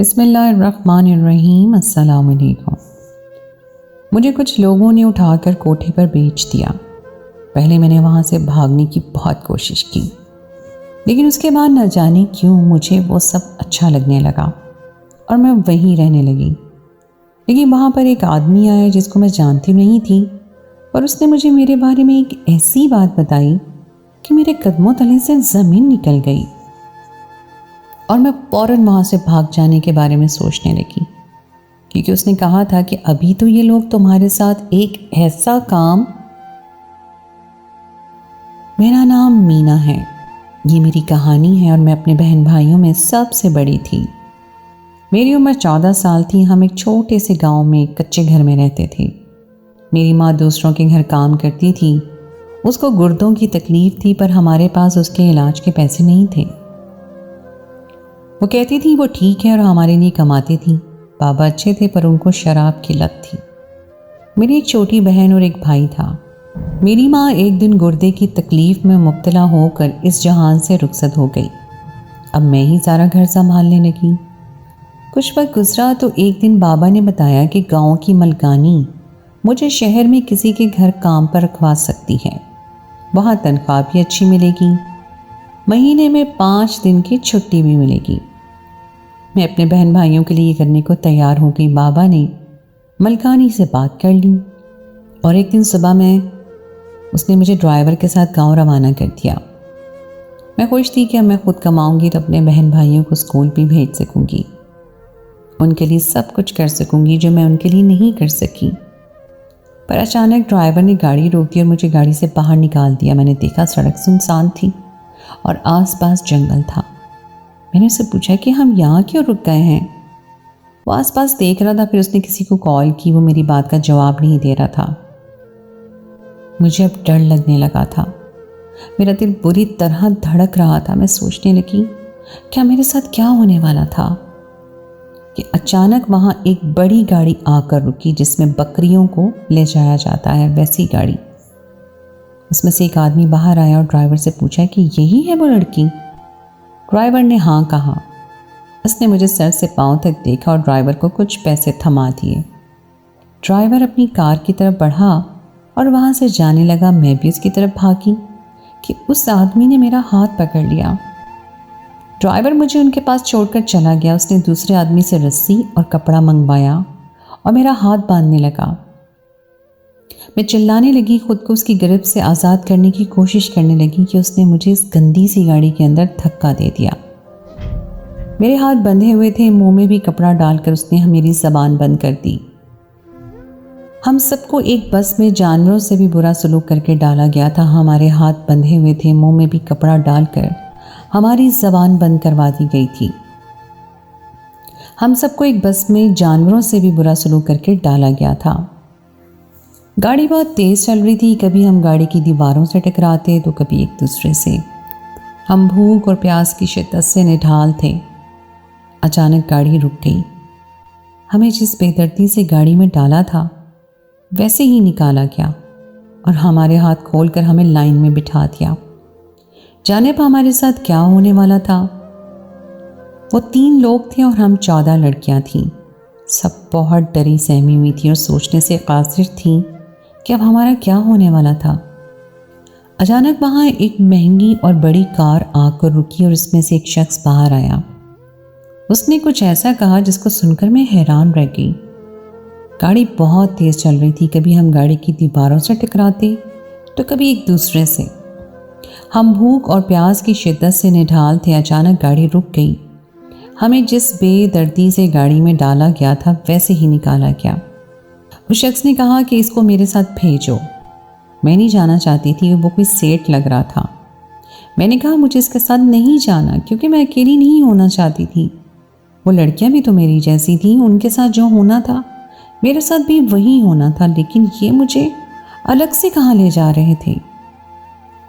बिस्मिल्लाहिर्रहमानिर्रहीम। अस्सलाम वालेकुम। मुझे कुछ लोगों ने उठाकर कोठे पर बेच दिया। पहले मैंने वहाँ से भागने की बहुत कोशिश की, लेकिन उसके बाद न जाने क्यों मुझे वो सब अच्छा लगने लगा और मैं वहीं रहने लगी। लेकिन वहाँ पर एक आदमी आया जिसको मैं जानती नहीं थी, और उसने मुझे मेरे बारे में एक ऐसी बात बताई कि मेरे कदमों तले से ज़मीन निकल गई और मैं फ़ौरन वहाँ से भाग जाने के बारे में सोचने लगी, क्योंकि उसने कहा था कि अभी तो ये लोग तुम्हारे साथ एक ऐसा काम। मेरा नाम मीना है, ये मेरी कहानी है और मैं अपने बहन भाइयों में सबसे बड़ी थी। मेरी उम्र 14 साल थी। हम एक छोटे से गांव में एक कच्चे घर में रहते थे। मेरी माँ दूसरों के घर काम करती थी। उसको गुर्दों की तकलीफ थी, पर हमारे पास उसके इलाज के पैसे नहीं थे। वो कहती थी वो ठीक है और हमारे लिए कमाती थी। बाबा अच्छे थे, पर उनको शराब की लत थी। मेरी एक छोटी बहन और एक भाई था। मेरी माँ एक दिन गुर्दे की तकलीफ में मुब्तला होकर इस जहान से रुखसत हो गई। अब मैं ही सारा घर संभालने लगी। कुछ वक्त गुजरा तो एक दिन बाबा ने बताया कि गांव की मलकानी मुझे शहर में किसी के घर काम पर रखवा सकती है। वहाँ तनख्वाह भी अच्छी मिलेगी, महीने में 5 दिन की छुट्टी भी मिलेगी। मैं अपने बहन भाइयों के लिए करने को तैयार हो गई। बाबा ने मलकानी से बात कर ली और एक दिन सुबह उसने मुझे ड्राइवर के साथ गांव रवाना कर दिया। मैं खुश थी कि अब मैं खुद कमाऊंगी तो अपने बहन भाइयों को स्कूल भी भेज सकूंगी, उनके लिए सब कुछ कर सकूंगी जो मैं उनके लिए नहीं कर सकी। पर अचानक ड्राइवर ने गाड़ी रोक दी और मुझे गाड़ी से बाहर निकाल दिया। मैंने देखा सड़क सुनसान थी और आसपास जंगल था। मैंने उससे पूछा कि हम यहाँ क्यों रुक गए हैं। वो आसपास देख रहा था, फिर उसने किसी को कॉल की। वो मेरी बात का जवाब नहीं दे रहा था। मुझे अब डर लगने लगा था। मेरा दिल बुरी तरह धड़क रहा था। मैं सोचने लगी क्या मेरे साथ क्या होने वाला था कि अचानक वहाँ एक बड़ी गाड़ी आकर रुकी जिसमें बकरियों को ले जाया जाता है, वैसी गाड़ी। उसमें से एक आदमी बाहर आया और ड्राइवर से पूछा कि यही है वो लड़की। ड्राइवर ने हाँ कहा। उसने मुझे सर से पांव तक देखा और ड्राइवर को कुछ पैसे थमा दिए। ड्राइवर अपनी कार की तरफ बढ़ा और वहाँ से जाने लगा। मैं भी उसकी तरफ भागी कि उस आदमी ने मेरा हाथ पकड़ लिया। ड्राइवर मुझे उनके पास छोड़कर चला गया। उसने दूसरे आदमी से रस्सी और कपड़ा मंगवाया और मेरा हाथ बांधने लगा। मैं चिल्लाने लगी, खुद को उसकी गिरफ्त से आज़ाद करने की कोशिश करने लगी कि उसने मुझे इस गंदी सी गाड़ी के अंदर धक्का दे दिया। मेरे हाथ बंधे हुए थे, मुंह में भी कपड़ा डालकर उसने मेरी ज़बान बंद कर दी। हम सबको एक बस में जानवरों से भी बुरा सलूक करके डाला गया था। हमारे हाथ बंधे हुए थे, मुंह में भी कपड़ा डालकर हमारी ज़बान बंद करवा दी गई थी। हम सबको एक बस में जानवरों से भी बुरा सलूक करके डाला गया था। गाड़ी बहुत तेज़ चल रही थी। कभी हम गाड़ी की दीवारों से टकराते तो कभी एक दूसरे से। हम भूख और प्यास की शिद्दत से निढाल थे। अचानक गाड़ी रुक गई। हमें जिस बेदर्दी से गाड़ी में डाला था वैसे ही निकाला गया और हमारे हाथ खोलकर हमें लाइन में बिठा दिया। जाने पर हमारे साथ क्या होने वाला था। वो 3 लोग थे और हम 14 लड़कियां थीं। सब बहुत डरी सहमी हुई थी और सोचने से कासिर थी कि अब हमारा क्या होने वाला था। अचानक वहाँ एक महंगी और बड़ी कार आकर रुकी और उसमें से एक शख्स बाहर आया। उसने कुछ ऐसा कहा जिसको सुनकर मैं हैरान रह गई। गाड़ी बहुत तेज़ चल रही थी। कभी हम गाड़ी की दीवारों से टकराते तो कभी एक दूसरे से। हम भूख और प्यास की शिद्दत से निढाल थे। अचानक गाड़ी रुक गई। हमें जिस बेदर्दी से गाड़ी में डाला गया था वैसे ही निकाला गया। उस शख्स ने कहा कि इसको मेरे साथ भेजो। मैं नहीं जाना चाहती थी, वो कोई सेठ लग रहा था। मैंने कहा मुझे इसके साथ नहीं जाना, क्योंकि मैं अकेली नहीं होना चाहती थी। वो लड़कियां भी तो मेरी जैसी थीं, उनके साथ जो होना था मेरे साथ भी वही होना था, लेकिन ये मुझे अलग से कहाँ ले जा रहे थे।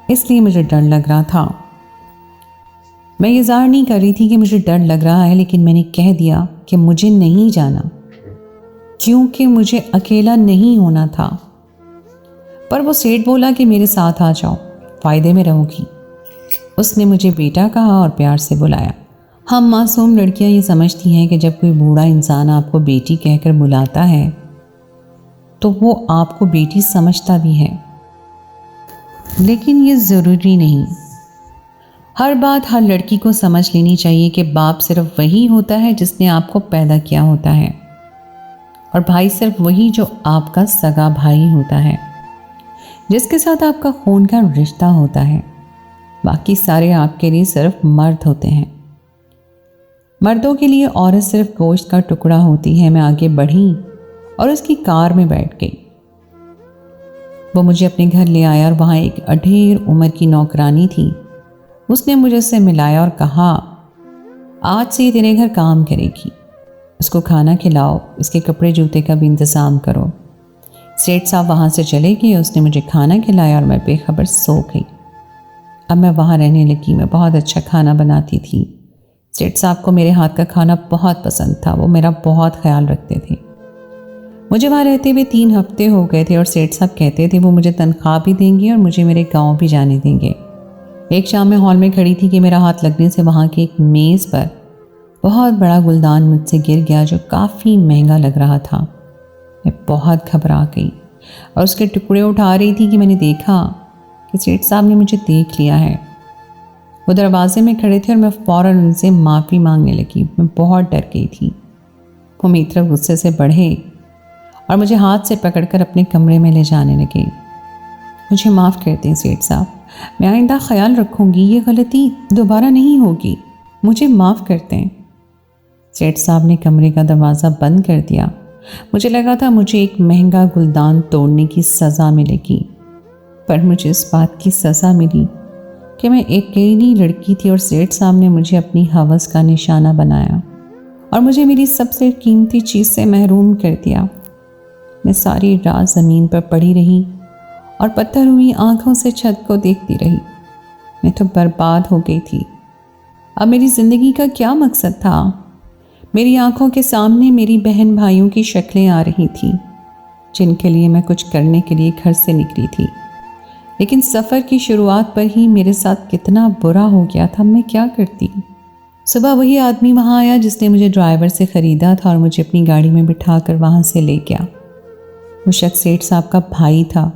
इसलिए मुझे डर लग रहा था। मैं ये ज़ाहिर नहीं कर रही थी कि मुझे डर लग रहा है, लेकिन मैंने कह दिया कि मुझे नहीं जाना, क्योंकि मुझे अकेला नहीं होना था। पर वो सेठ बोला कि मेरे साथ आ जाओ, फ़ायदे में रहोगी। उसने मुझे बेटा कहा और प्यार से बुलाया। हम मासूम लड़कियां ये समझती हैं कि जब कोई बूढ़ा इंसान आपको बेटी कहकर बुलाता है तो वो आपको बेटी समझता भी है, लेकिन ये ज़रूरी नहीं। हर बात हर लड़की को समझ लेनी चाहिए कि बाप सिर्फ वही होता है जिसने आपको पैदा किया होता है, और भाई सिर्फ वही जो आपका सगा भाई होता है, जिसके साथ आपका खून का रिश्ता होता है। बाकी सारे आपके लिए सिर्फ मर्द होते हैं। मर्दों के लिए औरत सिर्फ गोश्त का टुकड़ा होती है। मैं आगे बढ़ी और उसकी कार में बैठ गई। वो मुझे अपने घर ले आया और वहाँ एक अढेर उम्र की नौकरानी थी। उसने मुझे उससे मिलाया और कहा, आज से ये तेरे घर काम करेगी, उसको खाना खिलाओ, इसके कपड़े जूते का भी इंतज़ाम करो। सेठ साहब वहाँ से चले गए। उसने मुझे खाना खिलाया और मैं बेखबर सो गई। अब मैं वहाँ रहने लगी। मैं बहुत अच्छा खाना बनाती थी। सेठ साहब को मेरे हाथ का खाना बहुत पसंद था। वो मेरा बहुत ख्याल रखते थे। मुझे वहाँ रहते हुए 3 हफ्ते हो गए थे और सेठ साहब कहते थे वो मुझे तनख्वाह भी देंगे और मुझे मेरे गांव भी जाने देंगे। एक शाम में हॉल में खड़ी थी कि मेरा हाथ लगने से वहाँ की एक मेज़ पर बहुत बड़ा गुलदान मुझसे गिर गया, जो काफ़ी महंगा लग रहा था। मैं बहुत घबरा गई और उसके टुकड़े उठा रही थी कि मैंने देखा कि सेठ साहब ने मुझे देख लिया है। वो दरवाजे में खड़े थे और मैं फ़ौरन उनसे माफ़ी मांगने लगी। मैं बहुत डर गई थी। वो मेरी तरफ गुस्से से बढ़े और मुझे हाथ से पकड़कर अपने कमरे में ले जाने लगे। मुझे माफ़ कर दें सेठ साहब, मैं आइंदा ख्याल रखूँगी, ये गलती दोबारा नहीं होगी, मुझे माफ़ कर दें। सेठ साहब ने कमरे का दरवाज़ा बंद कर दिया। मुझे लगा था मुझे एक महंगा गुलदान तोड़ने की सज़ा मिलेगी, पर मुझे इस बात की सज़ा मिली कि मैं एक अकेली लड़की थी और सेठ साहब ने मुझे अपनी हवस का निशाना बनाया और मुझे मेरी सबसे कीमती चीज़ से महरूम कर दिया। मैं सारी रात ज़मीन पर पड़ी रही और पत्थर हुई आंखों से छत को देखती रही। मैं तो बर्बाद हो गई थी। अब मेरी ज़िंदगी का क्या मकसद था? मेरी आंखों के सामने मेरी बहन भाइयों की शक्लें आ रही थीं, जिनके लिए मैं कुछ करने के लिए घर से निकली थी, लेकिन सफ़र की शुरुआत पर ही मेरे साथ कितना बुरा हो गया था। मैं क्या करती? सुबह वही आदमी वहाँ आया जिसने मुझे ड्राइवर से ख़रीदा था और मुझे अपनी गाड़ी में बिठाकर वहाँ से ले गया। वो शख्स सेठ साहब का भाई था।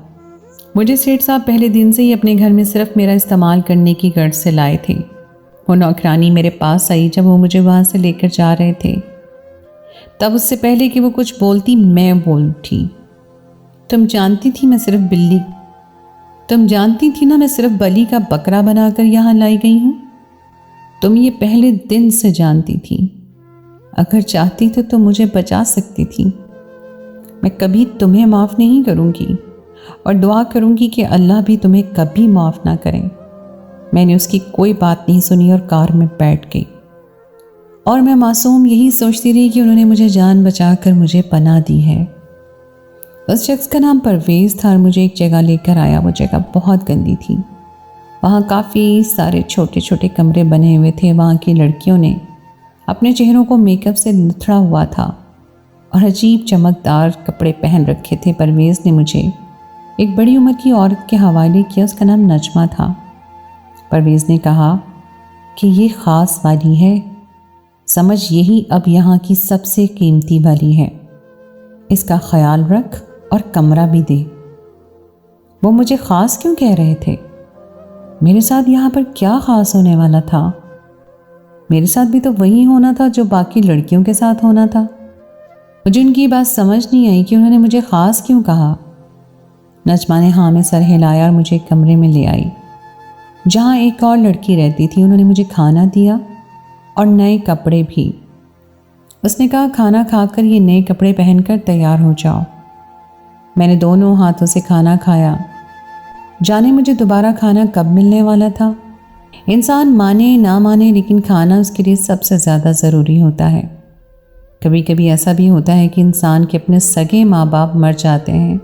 मुझे सेठ साहब पहले दिन से ही अपने घर में सिर्फ मेरा इस्तेमाल करने की गर्ज से लाए थे। वो नौकरानी मेरे पास आई जब वो मुझे वहाँ से लेकर जा रहे थे। तब उससे पहले कि वो कुछ बोलती मैं बोल उठी, तुम जानती थी ना मैं सिर्फ बलि का बकरा बनाकर यहाँ लाई गई हूँ। तुम ये पहले दिन से जानती थी। अगर चाहती तो तुम मुझे बचा सकती थी। मैं कभी तुम्हें माफ़ नहीं करूँगी और दुआ करूँगी कि अल्लाह भी तुम्हें कभी माफ़ ना करे। मैंने उसकी कोई बात नहीं सुनी और कार में बैठ गई और मैं मासूम यही सोचती रही कि उन्होंने मुझे जान बचाकर मुझे पनाह दी है। उस शख्स का नाम परवेज़ था और मुझे एक जगह लेकर आया। वो जगह बहुत गंदी थी। वहाँ काफ़ी सारे छोटे छोटे कमरे बने हुए थे। वहाँ की लड़कियों ने अपने चेहरों को मेकअप से निथरा हुआ था और अजीब चमकदार कपड़े पहन रखे थे। परवेज़ ने मुझे एक बड़ी उम्र की औरत के हवाले किया। उसका नाम नजमा था। परवेज़ ने कहा कि ये ख़ास वाली है, समझ, यही अब यहाँ की सबसे कीमती वाली है, इसका ख्याल रख और कमरा भी दे। वो मुझे ख़ास क्यों कह रहे थे? मेरे साथ यहाँ पर क्या ख़ास होने वाला था? मेरे साथ भी तो वही होना था जो बाकी लड़कियों के साथ होना था। मुझे उनकी बात समझ नहीं आई कि उन्होंने मुझे ख़ास क्यों कहा। नजमा ने हाँ में सर हिलाया और मुझे एक कमरे में ले आई जहाँ एक और लड़की रहती थी। उन्होंने मुझे खाना दिया और नए कपड़े भी। उसने कहा खाना खाकर ये नए कपड़े पहनकर तैयार हो जाओ। मैंने दोनों हाथों से खाना खाया। जाने मुझे दोबारा खाना कब मिलने वाला था। इंसान माने ना माने, लेकिन खाना उसके लिए सबसे ज़्यादा ज़रूरी होता है। कभी कभी ऐसा भी होता है कि इंसान के अपने सगे माँ बाप मर जाते हैं,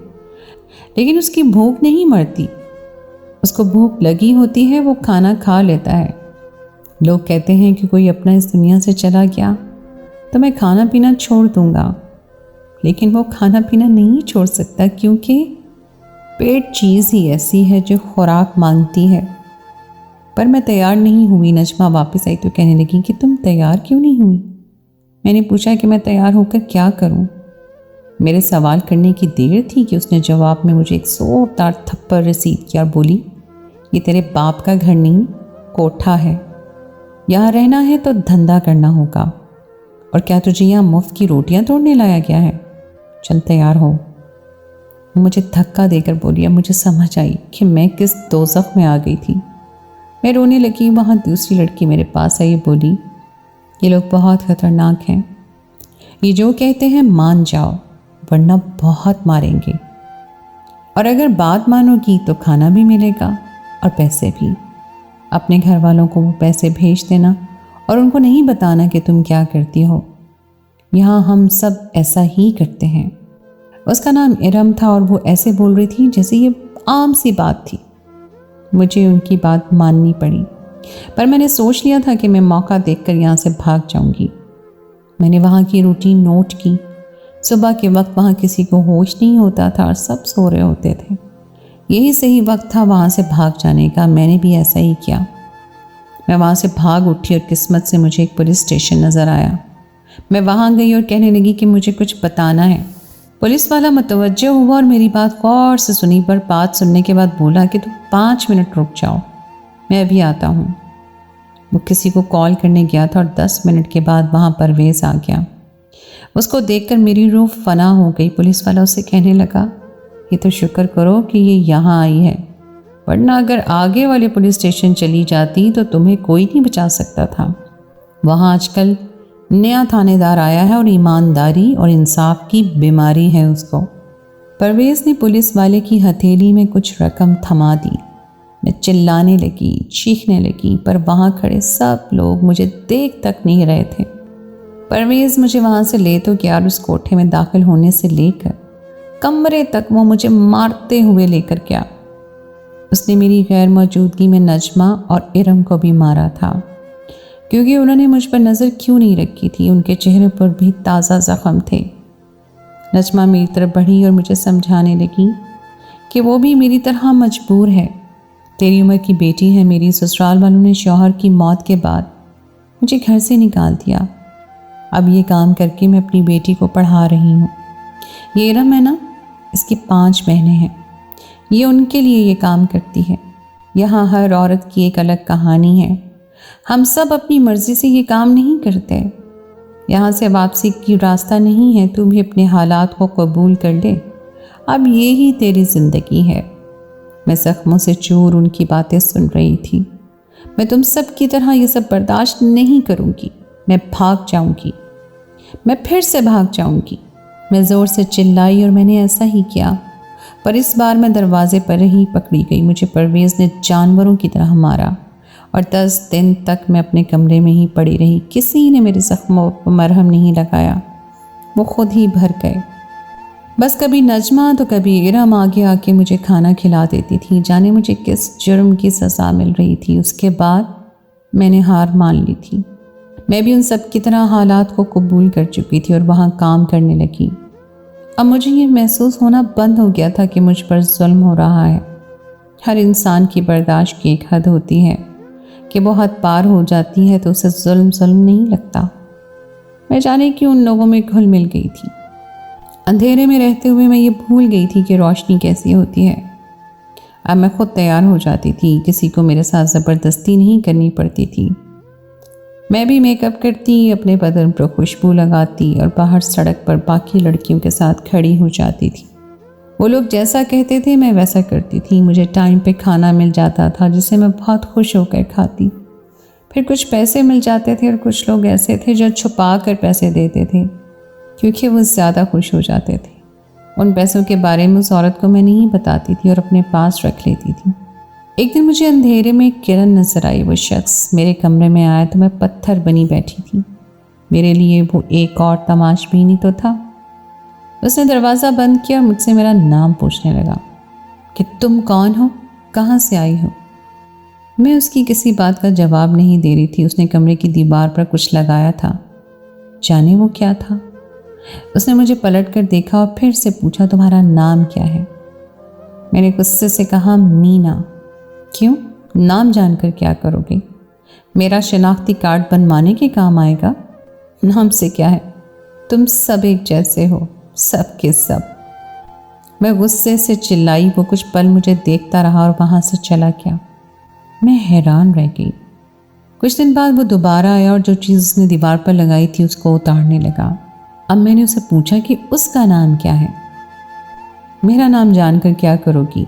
लेकिन उसकी भूख नहीं मरती। उसको भूख लगी होती है, वो खाना खा लेता है। लोग कहते हैं कि कोई अपना इस दुनिया से चला गया तो मैं खाना पीना छोड़ दूंगा, लेकिन वो खाना पीना नहीं छोड़ सकता, क्योंकि पेट चीज़ ही ऐसी है जो खुराक मांगती है, पर मैं तैयार नहीं हुई। नजमा वापस आई तो कहने लगी कि तुम तैयार क्यों नहीं हुई? मैंने पूछा कि मैं तैयार होकर क्या करूं? मेरे सवाल करने की देर थी कि उसने जवाब में मुझे एक जोरदार थप्पड़ रसीद किया और बोली, ये तेरे बाप का घर नहीं, कोठा है। यहाँ रहना है तो धंधा करना होगा। और क्या तुझे यहाँ मुफ्त की रोटियां तोड़ने लाया गया है? चल तैयार हो। मुझे धक्का देकर बोली। अब मुझे समझ आई कि मैं किस दोज़ख में आ गई थी। मैं रोने लगी। वहाँ दूसरी लड़की मेरे पास आई, बोली, ये लोग बहुत खतरनाक हैं, ये जो कहते हैं मान जाओ वरना बहुत मारेंगे, और अगर बात मानोगी तो खाना भी मिलेगा और पैसे भी। अपने घर वालों को वो पैसे भेज देना और उनको नहीं बताना कि तुम क्या करती हो। यहाँ हम सब ऐसा ही करते हैं। उसका नाम इरम था और वो ऐसे बोल रही थी जैसे ये आम सी बात थी। मुझे उनकी बात माननी पड़ी, पर मैंने सोच लिया था कि मैं मौका देखकर यहाँ से भाग जाऊंगी। मैंने वहाँ की रूटीन नोट की। सुबह के वक्त वहाँ किसी को होश नहीं होता था और सब सो रहे होते थे। यही सही वक्त था वहाँ से भाग जाने का। मैंने भी ऐसा ही किया। मैं वहाँ से भाग उठी और किस्मत से मुझे एक पुलिस स्टेशन नज़र आया। मैं वहाँ गई और कहने लगी कि मुझे कुछ बताना है। पुलिस वाला मुतवज्जो हुआ और मेरी बात गौर से सुनी, पर बात सुनने के बाद बोला कि तुम 5 मिनट रुक जाओ, मैं अभी आता हूँ। वो किसी को कॉल करने गया था और 10 मिनट के बाद वहाँ परवेज़ आ गया। उसको देखकर मेरी रूह फना हो गई। पुलिस वाला उससे कहने लगा, ये तो शुक्र करो कि ये यहाँ आई है, वरना अगर आगे वाले पुलिस स्टेशन चली जाती तो तुम्हें कोई नहीं बचा सकता था। वहाँ आजकल नया थानेदार आया है और ईमानदारी और इंसाफ की बीमारी है उसको। परवेज़ ने पुलिस वाले की हथेली में कुछ रकम थमा दी। मैं चिल्लाने लगी, चीखने लगी, पर वहाँ खड़े सब लोग मुझे देख तक नहीं रहे थे। परवेज़ मुझे वहाँ से ले तो गया और उस कोठे में दाखिल होने से लेकर कमरे तक वो मुझे मारते हुए लेकर गया। उसने मेरी गैर मौजूदगी में नजमा और इरम को भी मारा था, क्योंकि उन्होंने मुझ पर नज़र क्यों नहीं रखी थी। उनके चेहरे पर भी ताज़ा ज़ख्म थे। नजमा मेरी तरफ बढ़ी और मुझे समझाने लगी कि वो भी मेरी तरह मजबूर है। तेरी उम्र की बेटी है। मेरी ससुराल वालों ने शौहर की मौत के बाद मुझे घर से निकाल दिया। अब ये काम करके मैं अपनी बेटी को पढ़ा रही हूँ। ये इरम है ना, इसकी 5 बहनें हैं। ये उनके लिए ये काम करती है। यहाँ हर औरत की एक अलग कहानी है। हम सब अपनी मर्ज़ी से ये काम नहीं करते। यहाँ से वापसी की रास्ता नहीं है। तू भी अपने हालात को कबूल कर ले। अब ये ही तेरी ज़िंदगी है। मैं ज़ख्मों से चूर उनकी बातें सुन रही थी। मैं तुम सब की तरह ये सब बर्दाश्त नहीं करूँगी। मैं भाग जाऊँगी। मैं फिर से भाग जाऊँगी। मैं ज़ोर से चिल्लाई और मैंने ऐसा ही किया, पर इस बार मैं दरवाजे पर ही पकड़ी गई। मुझे परवेज़ ने जानवरों की तरह मारा और 10 दिन तक मैं अपने कमरे में ही पड़ी रही। किसी ने मेरे ज़ख्मों पर मरहम नहीं लगाया, वो खुद ही भर गए। बस कभी नजमा तो कभी इरम आगे आके मुझे खाना खिला देती थी। जाने मुझे किस जुर्म की सज़ा मिल रही थी। उसके बाद मैंने हार मान ली थी। मैं भी उन सब की तरह हालात को कबूल कर चुकी थी और वहाँ काम करने लगी। अब मुझे ये महसूस होना बंद हो गया था कि मुझ पर जुल्म हो रहा है। हर इंसान की बर्दाश्त की एक हद होती है कि वो हद पार हो जाती है तो उसे जुल्म नहीं लगता। मैं जाने क्यों उन लोगों में घुल मिल गई थी। अंधेरे में रहते हुए मैं ये भूल गई थी कि रोशनी कैसी होती है। अब मैं खुद तैयार हो जाती थी। किसी को मेरे साथ ज़बरदस्ती नहीं करनी पड़ती थी। मैं भी मेकअप करती, अपने बदन पर खुशबू लगाती और बाहर सड़क पर बाकी लड़कियों के साथ खड़ी हो जाती थी। वो लोग जैसा कहते थे मैं वैसा करती थी। मुझे टाइम पे खाना मिल जाता था जिसे मैं बहुत खुश होकर खाती। फिर कुछ पैसे मिल जाते थे और कुछ लोग ऐसे थे जो छुपा कर पैसे देते थे, क्योंकि वो ज़्यादा खुश हो जाते थे। उन पैसों के बारे में उस औरत को मैं नहीं बताती थी और अपने पास रख लेती थी। एक दिन मुझे अंधेरे में एक किरण नजर आई। वो शख्स मेरे कमरे में आया तो मैं पत्थर बनी बैठी थी। मेरे लिए वो एक और तमाशबीनी तो था। उसने दरवाज़ा बंद किया और मुझसे मेरा नाम पूछने लगा कि तुम कौन हो, कहाँ से आई हो। मैं उसकी किसी बात का जवाब नहीं दे रही थी। उसने कमरे की दीवार पर कुछ लगाया था, जाने वो क्या था। उसने मुझे पलट कर देखा और फिर से पूछा, तुम्हारा नाम क्या है। मैंने गुस्से से कहा, मीना। क्यों, नाम जानकर क्या करोगे? मेरा शनाख्ती कार्ड बनवाने के काम आएगा? नाम से क्या है, तुम सब एक जैसे हो, सब के सब। मैं गुस्से से चिल्लाई। वो कुछ पल मुझे देखता रहा और वहाँ से चला गया। मैं हैरान रह गई। कुछ दिन बाद वो दोबारा आया और जो चीज़ उसने दीवार पर लगाई थी उसको उतारने लगा। अब मैंने उसे पूछा कि उसका नाम क्या है? मेरा नाम जानकर क्या करोगी?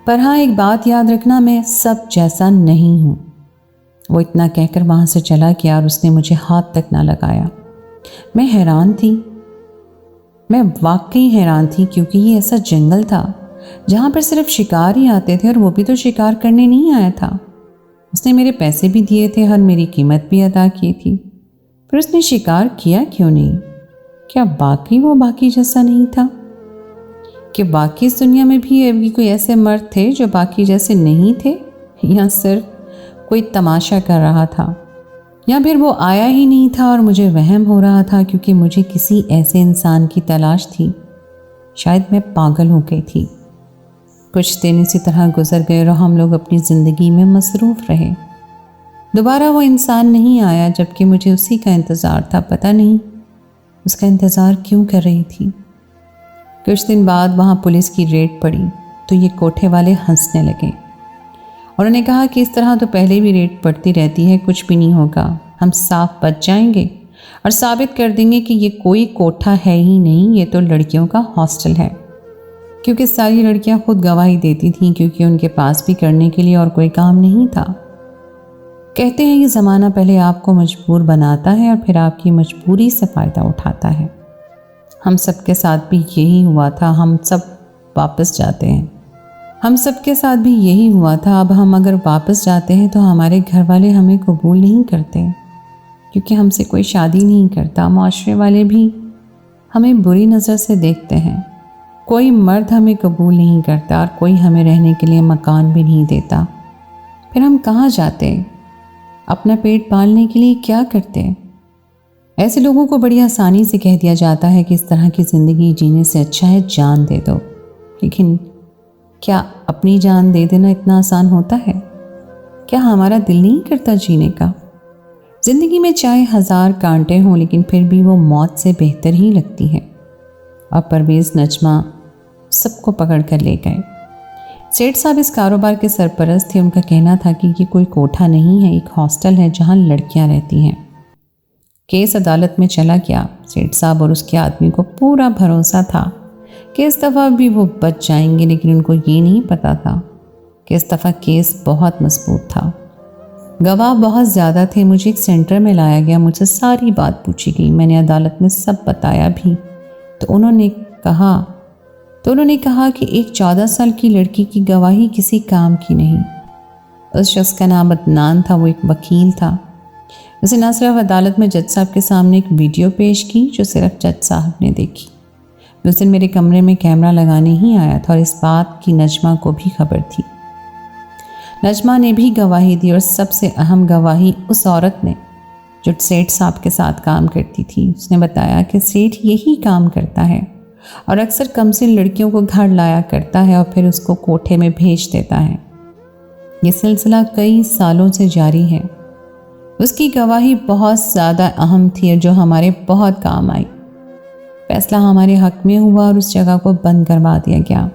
पर हाँ, एक बात याद रखना, मैं सब जैसा नहीं हूँ। वो इतना कहकर वहाँ से चला गया और उसने मुझे हाथ तक ना लगाया। मैं हैरान थी, मैं वाकई हैरान थी, क्योंकि ये ऐसा जंगल था जहाँ पर सिर्फ शिकार ही आते थे, और वो भी तो शिकार करने नहीं आया था। उसने मेरे पैसे भी दिए थे और मेरी कीमत भी अदा की थी, फिर उसने शिकार किया क्यों नहीं? क्या बाकी वो बाकी जैसा नहीं था? कि बाकी इस दुनिया में भी अभी कोई ऐसे मर्द थे जो बाकी जैसे नहीं थे, या सिर्फ कोई तमाशा कर रहा था, या फिर वो आया ही नहीं था और मुझे वहम हो रहा था क्योंकि मुझे किसी ऐसे इंसान की तलाश थी। शायद मैं पागल हो गई थी। कुछ दिन इसी तरह गुजर गए और हम लोग अपनी ज़िंदगी में मसरूफ़ रहे। दोबारा वो इंसान नहीं आया, जबकि मुझे उसी का इंतज़ार था। पता नहीं उसका इंतज़ार क्यों कर रही थी। कुछ दिन बाद वहाँ पुलिस की रेड पड़ी तो ये कोठे वाले हंसने लगे। उन्होंने कहा कि इस तरह तो पहले भी रेड पड़ती रहती है, कुछ भी नहीं होगा, हम साफ बच जाएंगे और साबित कर देंगे कि ये कोई कोठा है ही नहीं, ये तो लड़कियों का हॉस्टल है। क्योंकि सारी लड़कियां खुद गवाही देती थीं, क्योंकि उनके पास भी करने के लिए और कोई काम नहीं था। कहते हैं ये ज़माना पहले आपको मजबूर बनाता है और फिर आपकी मजबूरी से फ़ायदा उठाता है। हम सब के साथ भी यही हुआ था। हम सब वापस जाते हैं, हम सब के साथ भी यही हुआ था। अब हम अगर वापस जाते हैं तो हमारे घर वाले हमें कबूल नहीं करते, क्योंकि हमसे कोई शादी नहीं करता। माशरे वाले भी हमें बुरी नज़र से देखते हैं। कोई मर्द हमें कबूल नहीं करता और कोई हमें रहने के लिए मकान भी नहीं देता। फिर हम कहाँ जाते? अपना पेट पालने के लिए क्या करते? ऐसे लोगों को बड़ी आसानी से कह दिया जाता है कि इस तरह की ज़िंदगी जीने से अच्छा है जान दे दो, लेकिन क्या अपनी जान दे देना इतना आसान होता है? क्या हमारा दिल नहीं करता जीने का? ज़िंदगी में चाहे 1000 कांटे हों, लेकिन फिर भी वो मौत से बेहतर ही लगती है। और परवेज़ नजमा सबको पकड़ कर ले गए। सेठ साहब इस कारोबार के सरपरस्त थे। उनका कहना था कि ये कोई कोठा नहीं है, एक हॉस्टल है जहाँ लड़कियाँ रहती हैं। केस अदालत में चला गया। सेठ साहब और उसके आदमी को पूरा भरोसा था कि इस दफ़ा भी वो बच जाएंगे, लेकिन उनको ये नहीं पता था कि इस दफ़ा केस बहुत मजबूत था। गवाह बहुत ज़्यादा थे। मुझे एक सेंटर में लाया गया, मुझसे सारी बात पूछी गई। मैंने अदालत में सब बताया भी तो उन्होंने कहा कि एक 14 साल की लड़की की गवाही किसी काम की नहीं। उस शख्स का नाम अदनान था, वो एक वकील था। उसे न सिर्फ अदालत में जज साहब के सामने एक वीडियो पेश की जो सिर्फ जज साहब ने देखी। उस दिन मेरे कमरे में कैमरा लगाने ही आया था और इस बात की नजमा को भी खबर थी। नजमा ने भी गवाही दी और सबसे अहम गवाही उस औरत ने जो सेठ साहब के साथ काम करती थी। उसने बताया कि सेठ यही काम करता है और अक्सर कमसिन लड़कियों को घर लाया करता है और फिर उसको कोठे में भेज देता है। ये सिलसिला कई सालों से जारी है। उसकी गवाही बहुत ज़्यादा अहम थी और जो हमारे बहुत काम आई। फैसला हमारे हक में हुआ और उस जगह को बंद करवा दिया गया।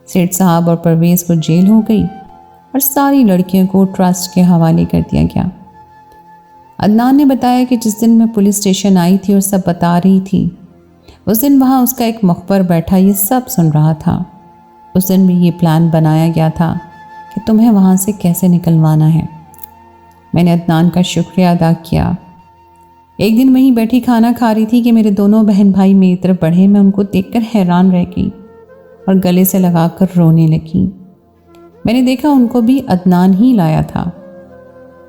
सेठ साहब और परवेज़ को जेल हो गई और सारी लड़कियों को ट्रस्ट के हवाले कर दिया गया। अदनान ने बताया कि जिस दिन मैं पुलिस स्टेशन आई थी और सब बता रही थी, उस दिन वहाँ उसका एक मुखबर बैठा ये सब सुन रहा था। उस दिन भी ये प्लान बनाया गया था कि तुम्हें वहाँ से कैसे निकलवाना है। मैंने अदनान का शुक्रिया अदा किया। एक दिन वहीं बैठी खाना खा रही थी कि मेरे दोनों बहन भाई मेरी तरफ बढ़े। मैं उनको देखकर हैरान रह गई और गले से लगाकर रोने लगी। मैंने देखा उनको भी अदनान ही लाया था।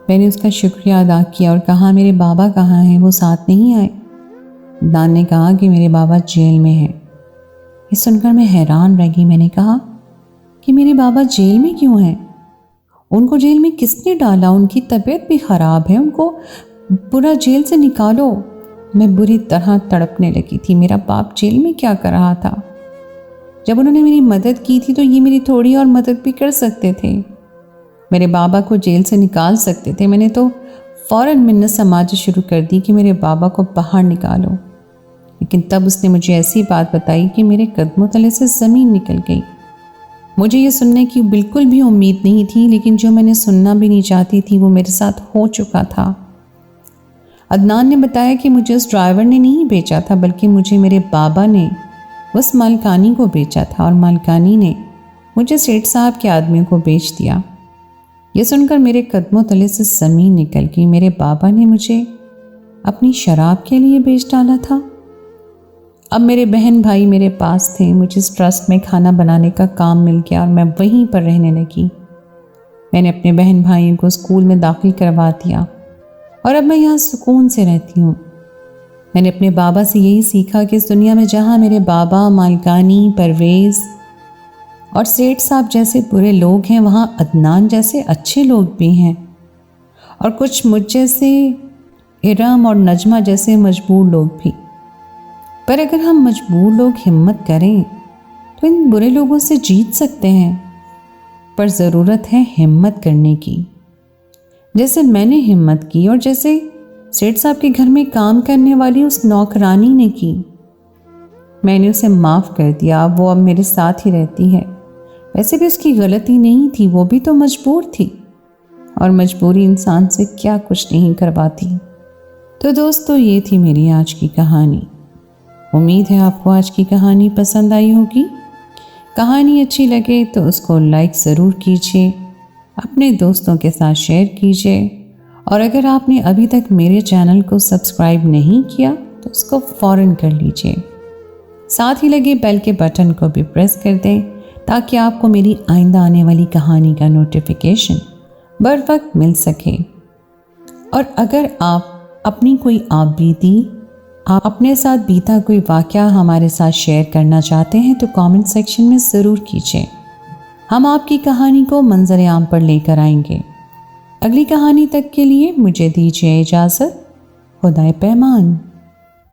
मैंने उसका शुक्रिया अदा किया और कहा मेरे बाबा कहाँ हैं, वो साथ नहीं आए? अदनान ने कहा कि मेरे बाबा जेल में हैं। ये सुनकर मैं हैरान रह गई। मैंने कहा कि मेरे बाबा जेल में क्यों हैं? उनको जेल में किसने डाला? उनकी तबीयत भी ख़राब है, उनको पूरा जेल से निकालो। मैं बुरी तरह तड़पने लगी थी। मेरा बाप जेल में क्या कर रहा था? जब उन्होंने मेरी मदद की थी तो ये मेरी थोड़ी और मदद भी कर सकते थे। मेरे बाबा को जेल से निकाल सकते थे। मैंने तो फ़ौरन मिन्नत समाज शुरू कर दी कि मेरे बाबा को बाहर निकालो, लेकिन तब उसने मुझे ऐसी बात बताई कि मेरे कदमों तले से ज़मीन निकल गई। मुझे ये सुनने की बिल्कुल भी उम्मीद नहीं थी, लेकिन जो मैंने सुनना भी नहीं चाहती थी वो मेरे साथ हो चुका था। अदनान ने बताया कि मुझे उस ड्राइवर ने नहीं बेचा था, बल्कि मुझे मेरे बाबा ने उस मालकानी को बेचा था और मालकानी ने मुझे सेठ साहब के आदमी को बेच दिया। ये सुनकर मेरे कदमों तले से ज़मीन निकल गई। मेरे बाबा ने मुझे अपनी शराब के लिए बेच डाला था। अब मेरे बहन भाई मेरे पास थे। मुझे इस ट्रस्ट में खाना बनाने का काम मिल गया और मैं वहीं पर रहने लगी। मैंने अपने बहन भाइयों को स्कूल में दाखिल करवा दिया और अब मैं यहाँ सुकून से रहती हूँ। मैंने अपने बाबा से यही सीखा कि इस दुनिया में जहाँ मेरे बाबा, मालकानी, परवेज़ और सेठ साहब जैसे बुरे लोग हैं, वहाँ अदनान जैसे अच्छे लोग भी हैं, और कुछ मुझ जैसे इरम और नजमा जैसे मजबूर लोग भी। पर अगर हम मजबूर लोग हिम्मत करें तो इन बुरे लोगों से जीत सकते हैं, पर ज़रूरत है हिम्मत करने की, जैसे मैंने हिम्मत की और जैसे सेठ साहब के घर में काम करने वाली उस नौकरानी ने की। मैंने उसे माफ़ कर दिया। वो अब मेरे साथ ही रहती है। वैसे भी उसकी गलती नहीं थी, वो भी तो मजबूर थी, और मजबूरी इंसान से क्या कुछ नहीं करवाती। तो दोस्तों, ये थी मेरी आज की कहानी। उम्मीद है आपको आज की कहानी पसंद आई होगी। कहानी अच्छी लगे तो उसको लाइक ज़रूर कीजिए, अपने दोस्तों के साथ शेयर कीजिए, और अगर आपने अभी तक मेरे चैनल को सब्सक्राइब नहीं किया तो उसको फ़ौरन कर लीजिए। साथ ही लगे बेल के बटन को भी प्रेस कर दें ताकि आपको मेरी आइंदा आने वाली कहानी का नोटिफिकेशन बर वक्त मिल सके। और अगर आप अपनी कोई आपबीती, आप अपने साथ बीता कोई वाक़या हमारे साथ शेयर करना चाहते हैं तो कमेंट सेक्शन में ज़रूर कीजिए। हम आपकी कहानी को मंजर आम पर लेकर आएंगे। अगली कहानी तक के लिए मुझे दीजिए इजाज़त। खुदाए पैमान।